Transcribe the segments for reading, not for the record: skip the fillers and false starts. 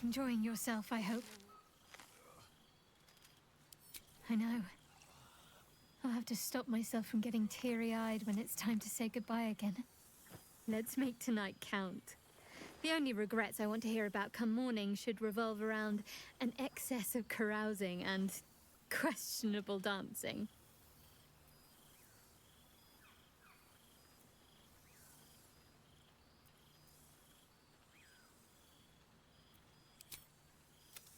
Enjoying yourself, I hope. I know. I'll have to stop myself from getting teary-eyed when it's time to say goodbye again. Let's make tonight count. The only regrets I want to hear about come morning should revolve around an excess of carousing and questionable dancing.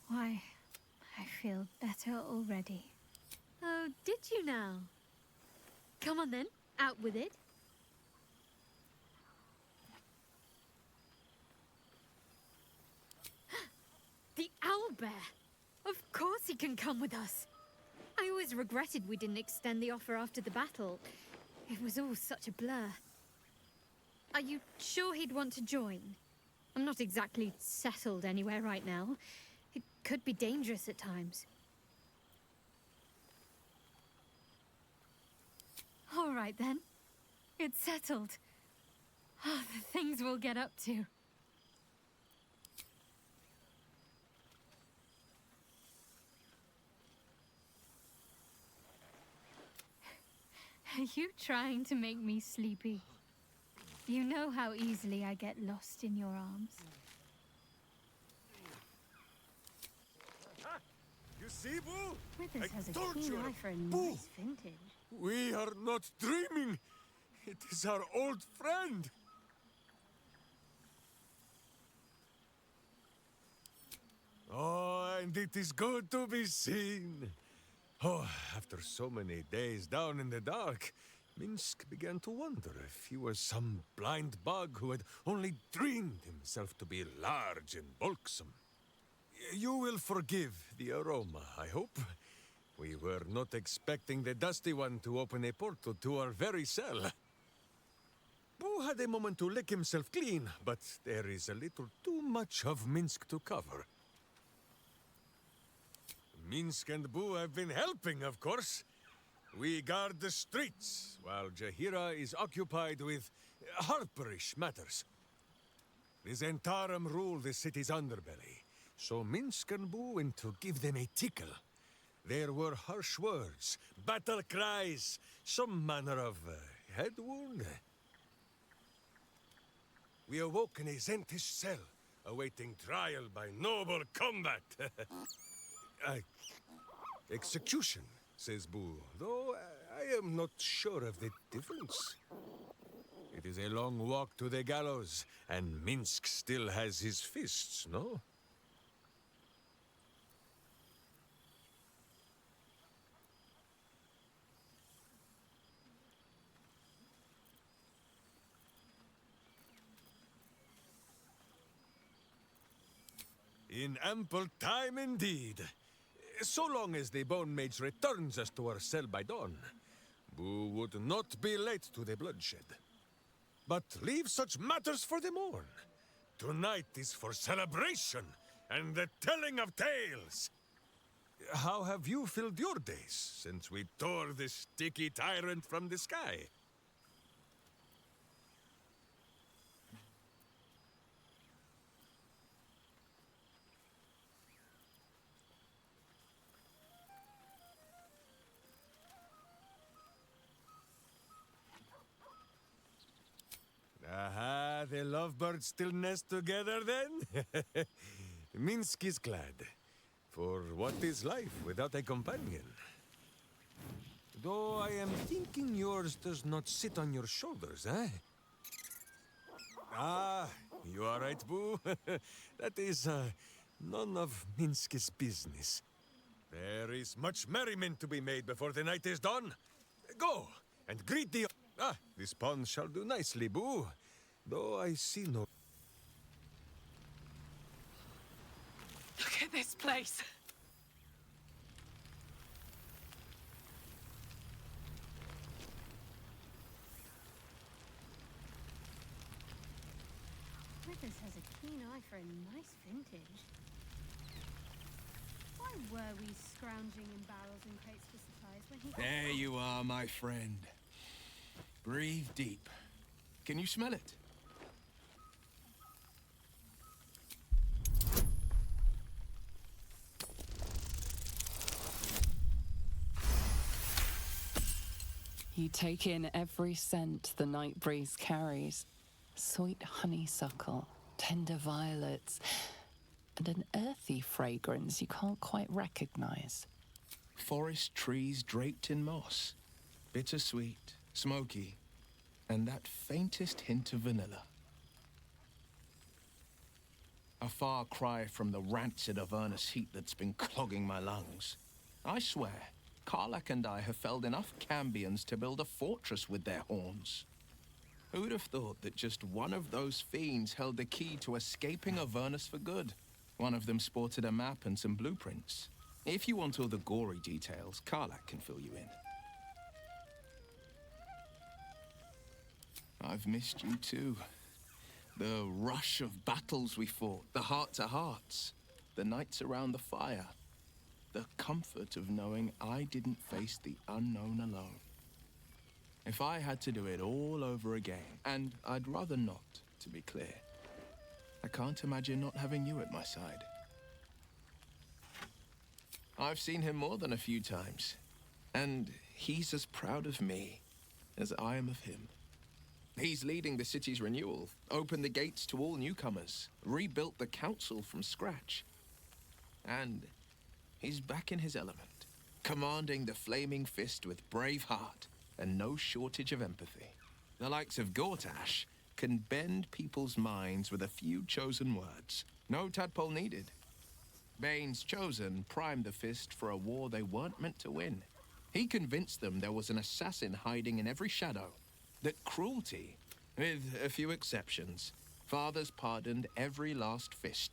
Why, I feel better already. Oh, did you now? Come on then, out with it. The owlbear! Of course he can come with us. I always regretted we didn't extend the offer after the battle. It was all such a blur. Are you sure he'd want to join? I'm not exactly settled anywhere right now. It could be dangerous at times. All right then. It's settled. Oh, the things we'll get up to. Are you trying to make me sleepy? You know how easily I get lost in your arms. You see, Boo? Withers has a told keen you, eye for a Boo. nice vintage. We are not dreaming. It is our old friend. Oh, and it is good to be seen. Oh, after so many days down in the dark, Minsk began to wonder if he was some blind bug who had only dreamed himself to be large and bulksome. You will forgive the aroma, I hope. We were not expecting the Dusty One to open a portal to our very cell. Boo had a moment to lick himself clean, but there is a little too much of Minsk to cover. Minsk and Boo have been helping, of course. We guard the streets, while Jahira is occupied with harperish matters. The Zentarum rule the city's underbelly, so Minsk and Boo went to give them a tickle. There were harsh words, battle cries, some manner of head wound. We awoke in a Zentish cell, awaiting trial by noble combat. Execution, says Boo, though I am not sure of the difference. It is a long walk to the gallows, and Minsk still has his fists, no? In ample time indeed. So long as the Bone Mage returns us to our cell by dawn, Boo would not be late to the bloodshed. But leave such matters for the morn. Tonight is for celebration and the telling of tales. How have you filled your days since we tore this sticky tyrant from the sky? Aha, the lovebirds still nest together then? Minsk is glad. For what is life without a companion? Though I am thinking yours does not sit on your shoulders, eh? Ah, you are right, Boo. That is, none of Minsk's business. There is much merriment to be made before the night is done. Go, and greet the... Ah, this pond shall do nicely, Boo. Though I see no... Look at this place. Withers has a keen eye for a nice vintage. Why were we scrounging in barrels and crates for supplies when he... There you are, my friend. Breathe deep. Can you smell it? You take in every scent the night breeze carries. Sweet honeysuckle, tender violets, and an earthy fragrance you can't quite recognize. Forest trees draped in moss. Bittersweet, smoky, and that faintest hint of vanilla. A far cry from the rancid Avernus heat that's been clogging my lungs. I swear, Karlach and I have felled enough cambions to build a fortress with their horns. Who'd have thought that just one of those fiends held the key to escaping Avernus for good? One of them sported a map and some blueprints. If you want all the gory details, Karlach can fill you in. I've missed you too. The rush of battles we fought, the heart-to-hearts, the nights around the fire, the comfort of knowing I didn't face the unknown alone. If I had to do it all over again, and I'd rather not, to be clear, I can't imagine not having you at my side. I've seen him more than a few times, and he's as proud of me as I am of him. He's leading the city's renewal, opened the gates to all newcomers, rebuilt the council from scratch. And he's back in his element, commanding the flaming fist with brave heart and no shortage of empathy. The likes of Gortash can bend people's minds with a few chosen words. No tadpole needed. Bane's Chosen primed the fist for a war they weren't meant to win. He convinced them there was an assassin hiding in every shadow, that cruelty, with a few exceptions, fathers pardoned every last fist.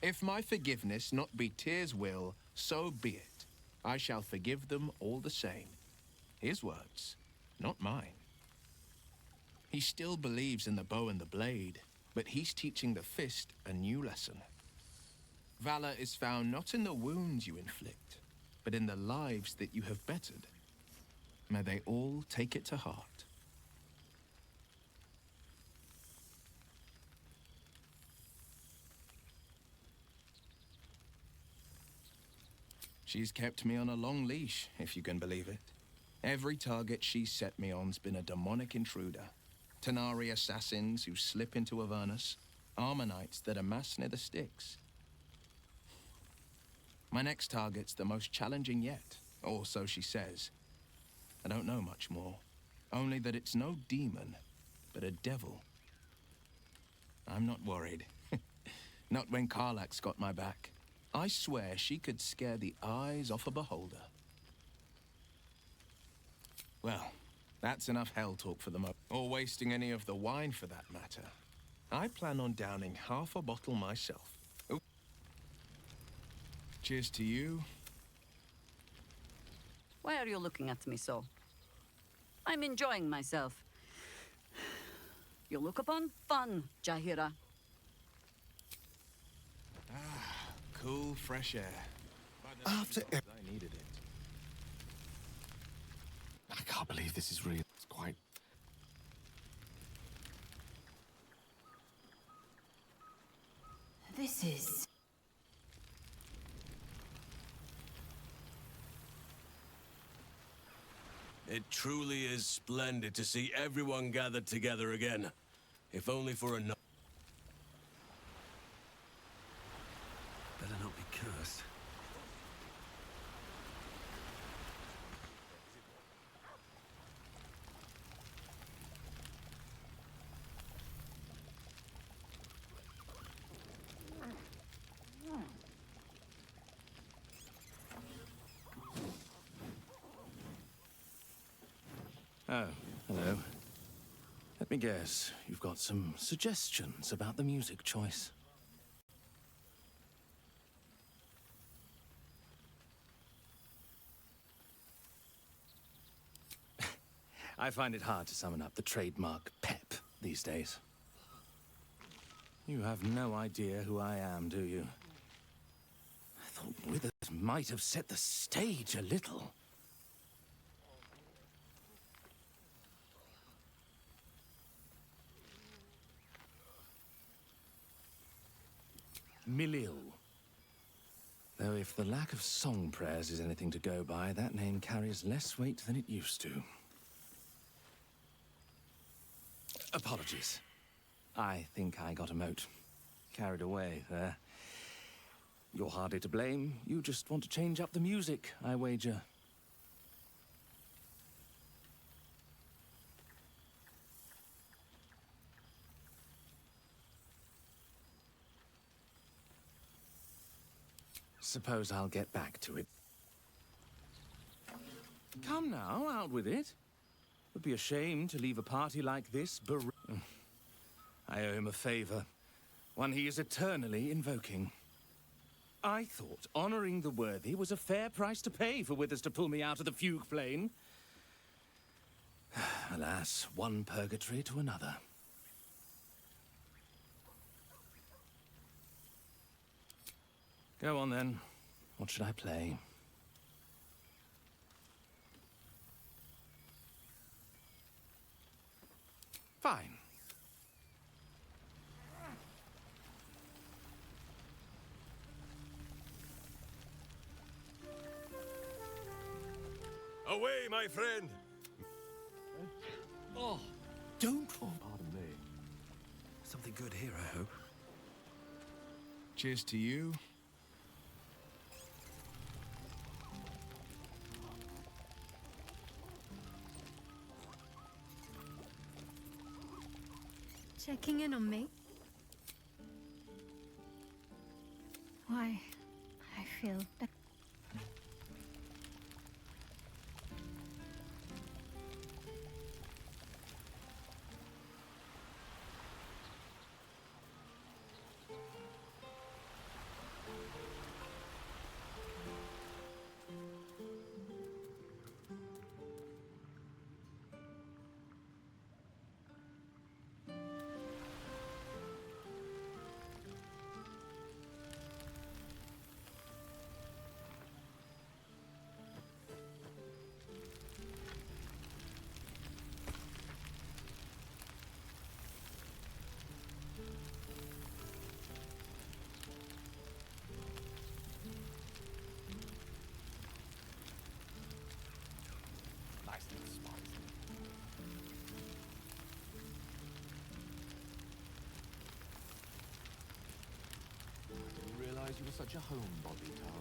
If my forgiveness not be Tyr's will, so be it. I shall forgive them all the same. His words, not mine. He still believes in the bow and the blade, but he's teaching the fist a new lesson. Valor is found not in the wounds you inflict, but in the lives that you have bettered. May they all take it to heart. She's kept me on a long leash, if you can believe it. Every target she's set me on's been a demonic intruder. Tanari assassins who slip into Avernus, Armonites that amass near the sticks. My next target's the most challenging yet, or so she says. I don't know much more, only that it's no demon, but a devil. I'm not worried. Not when Karlach's got my back. I swear she could scare the eyes off a beholder. Well, that's enough hell talk for the moment, or wasting any of the wine for that matter. I plan on downing half a bottle myself. Oop. Cheers to you. Why are you looking at me so? I'm enjoying myself. You look upon fun, Jahira. Cool, fresh air. After I needed it. I can't believe this is real. It's quite... This is... It truly is splendid to see everyone gathered together again. If only for a... Better not be cursed. Oh, hello. Let me guess, you've got some suggestions about the music choice. I find it hard to summon up the trademark pep these days. You have no idea who I am, do you? I thought Withers might have set the stage a little. Milil. Though if the lack of song prayers is anything to go by, that name carries less weight than it used to. Apologies. I think I got a mote. Carried away there. You're hardly to blame. You just want to change up the music, I wager. Suppose I'll get back to it. Come now, out with it. Would be a shame to leave a party like this I owe him a favor, one he is eternally invoking. I thought honoring the worthy was a fair price to pay for Withers to pull me out of the fugue plane. Alas, one purgatory to another. Go on then. What should I play? Fine. Away, my friend! Oh, don't. Oh, pardon me. Something good here, I hope. Cheers to you. Checking in on me? Why, I feel that. You were such a homebody, Tara.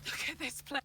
Look at this place.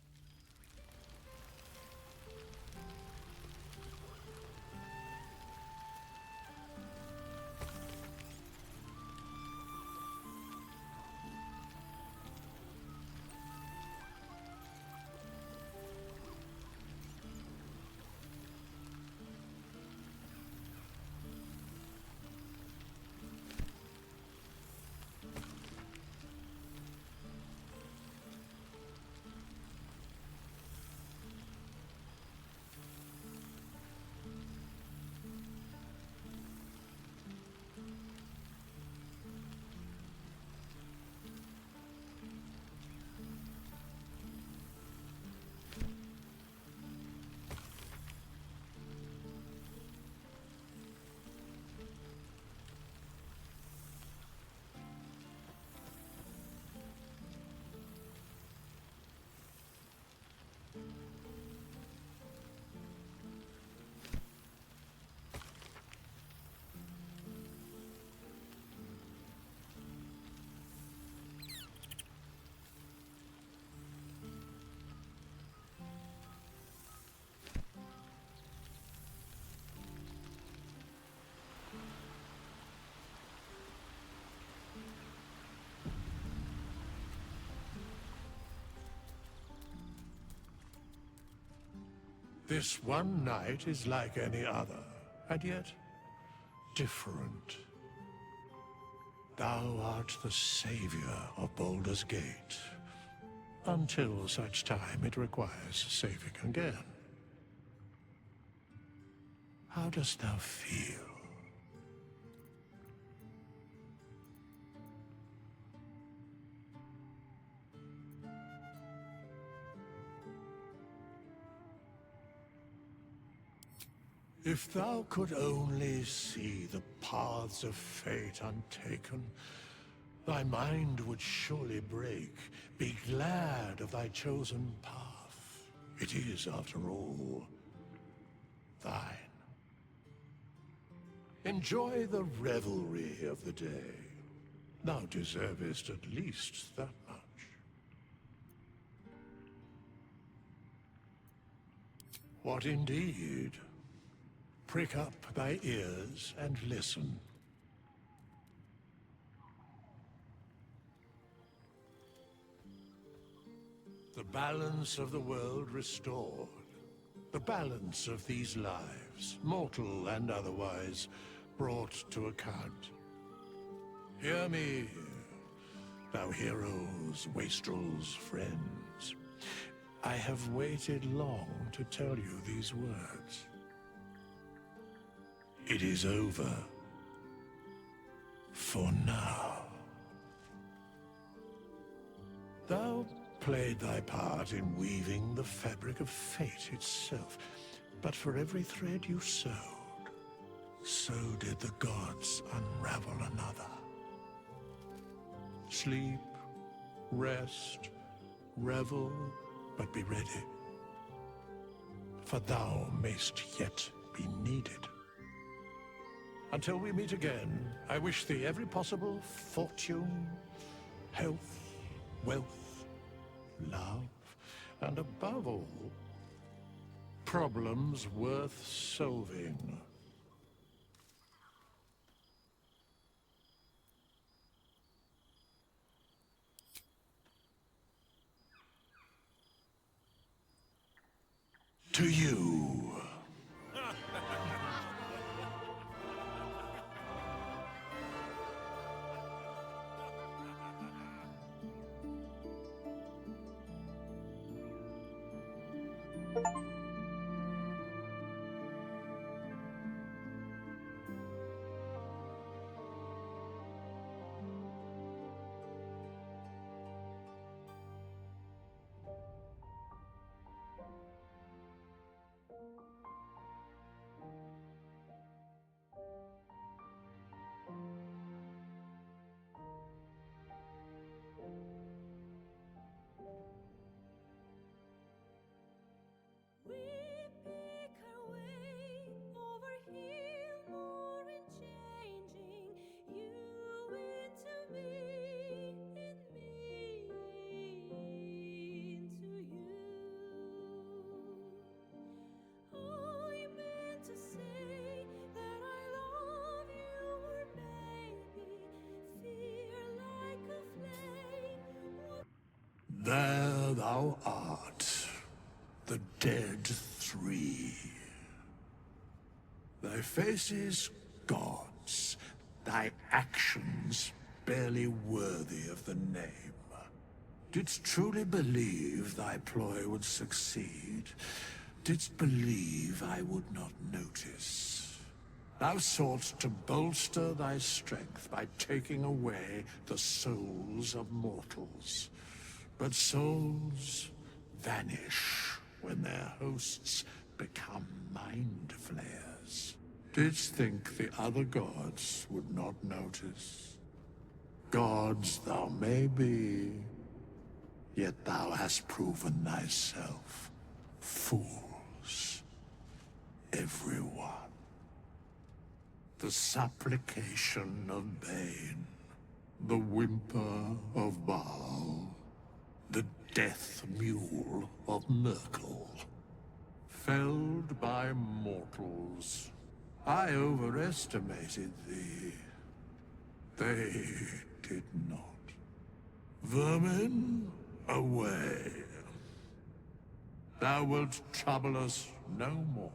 This one night is like any other, and yet different. Thou art the savior of Baldur's Gate, until such time it requires saving again. How dost thou feel? If thou could only see the paths of fate untaken, thy mind would surely break. Be glad of thy chosen path. It is, after all, thine. Enjoy the revelry of the day. Thou deservest at least that much. What indeed? Prick up thy ears and listen. The balance of the world restored. The balance of these lives, mortal and otherwise, brought to account. Hear me, thou heroes, wastrels, friends. I have waited long to tell you these words. It is over. For now. Thou played thy part in weaving the fabric of fate itself, but for every thread you sewed, so did the gods unravel another. Sleep, rest, revel, but be ready, for thou mayst yet be needed. Until we meet again, I wish thee every possible fortune, health, wealth, love, and above all, problems worth solving. To you. There thou art, the dead three. Thy faces gods, thy actions barely worthy of the name. Didst truly believe thy ploy would succeed? Didst believe I would not notice? Thou soughtst to bolster thy strength by taking away the souls of mortals. But souls vanish when their hosts become mind flayers. Didst think the other gods would not notice? Gods thou may be, yet thou hast proven thyself fools, everyone. The supplication of Bane, the whimper of Baal, the death mule of Merkel. Felled by mortals, I overestimated thee. They did not. Vermin, away. Thou wilt trouble us no more.